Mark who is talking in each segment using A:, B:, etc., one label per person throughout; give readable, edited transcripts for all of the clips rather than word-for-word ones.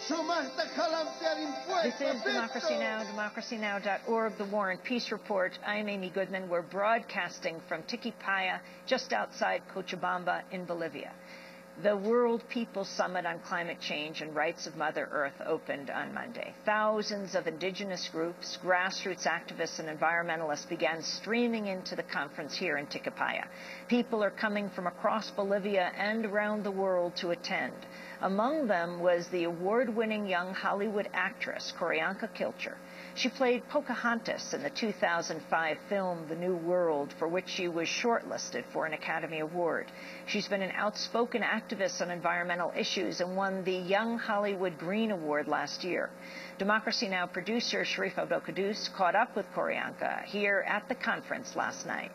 A: This is Democracy Now!, democracynow.org, The War and Peace Report. I'm Amy Goodman. We're broadcasting from Tiquipaya, just outside Cochabamba in Bolivia. The World Peoples Summit on Climate Change and Rights of Mother Earth opened on Monday. Thousands of indigenous groups, grassroots activists, and environmentalists began streaming into the conference here in Tiquipaya. People are coming from across Bolivia and around the world to attend. Among them was the award-winning young Hollywood actress, Qorianka Kilcher. She played Pocahontas in the 2005 film The New World, for which she was shortlisted for an Academy Award. She's been an outspoken activist on environmental issues and won the Young Hollywood Green Award last year. Democracy Now! Producer Sharif Abdel-Quddus caught up with Qorianka here at the conference last night.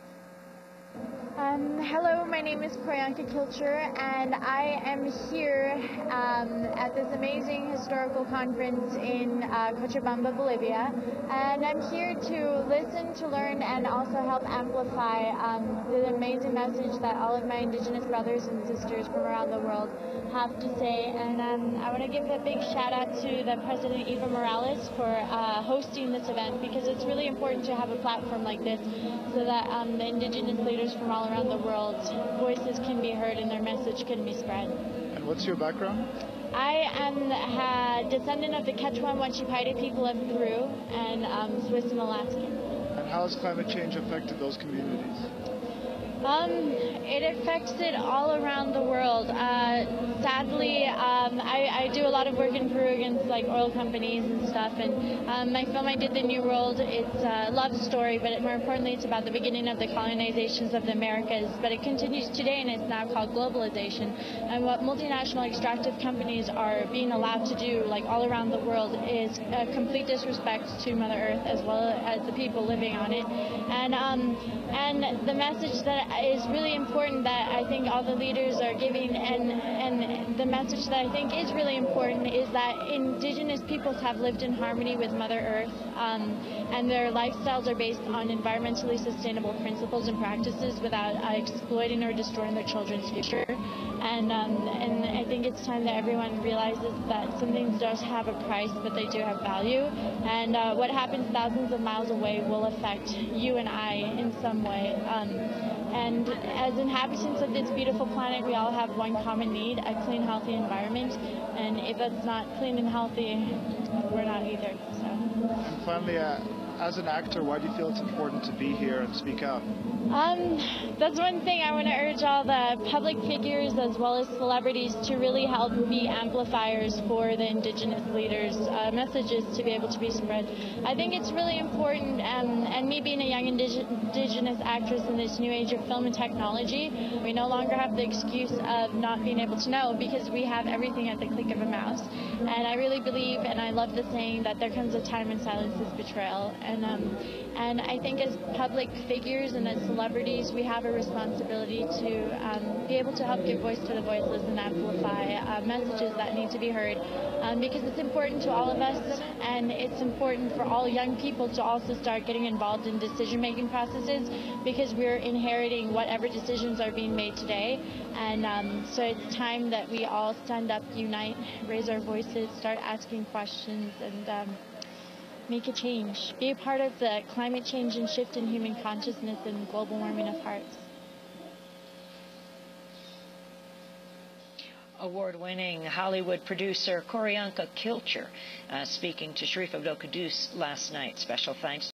B: Hello, my name is Qorianka Kilcher, and I am here at this amazing historical conference in Cochabamba, Bolivia. And I'm here to listen, to learn, and also help amplify the amazing message that all of my indigenous brothers and sisters from around the world have to say. And I want to give a big shout out to the President Evo Morales for hosting this event, because it's really important to have a platform like this so that the indigenous leaders from all around the world's voices can be heard and their message can be spread.
C: And what's your background?
B: I am a descendant of the Quechua and Huachipaita people of Peru and Swiss and Alaskan.
C: And how has climate change affected those communities?
B: It affects it all around the world. Sadly, I do a lot of work in Peru against like oil companies and stuff, and my film I did, The New World, it's a love story, but more importantly it's about the beginning of the colonizations of the Americas, but it continues today and it's now called globalization. And what multinational extractive companies are being allowed to do like all around the world is a complete disrespect to Mother Earth as well as the people living on it. And the message that is really important that I think all the leaders are giving, and the message that I think is really important is that indigenous peoples have lived in harmony with Mother Earth, and their lifestyles are based on environmentally sustainable principles and practices without exploiting or destroying their children's future. And I think it's time that everyone realizes that some things don't have a price, but they do have value. And what happens thousands of miles away will affect you and I in some way. And as inhabitants of this beautiful planet, we all have one common need, a clean, healthy environment. And if it's not clean and healthy, we're not either. So.
C: And finally, as an actor, why do you feel it's important to be here and speak out?
B: That's one thing I want to urge all the public figures as well as celebrities to really help be amplifiers for the indigenous leaders' messages to be able to be spread. I think it's really important, and me being a young indigenous actress in this new age of film and technology, we no longer have the excuse of not being able to know, because we have everything at the click of a mouse. And I really believe, and I love the saying, that there comes a time when silence is betrayal. And I think as public figures and as celebrities, we have a responsibility to be able to help give voice to the voiceless and amplify messages that need to be heard, because it's important to all of us, and it's important for all young people to also start getting involved in decision-making processes, because we're inheriting whatever decisions are being made today. And so it's time that we all stand up, unite, raise our voices, start asking questions, and make a change. Be a part of the climate change and shift in human consciousness and global warming of hearts.
A: Award-winning Hollywood producer Qorianka Kilcher speaking to Sharif Abdel-Quddus last night. Special thanks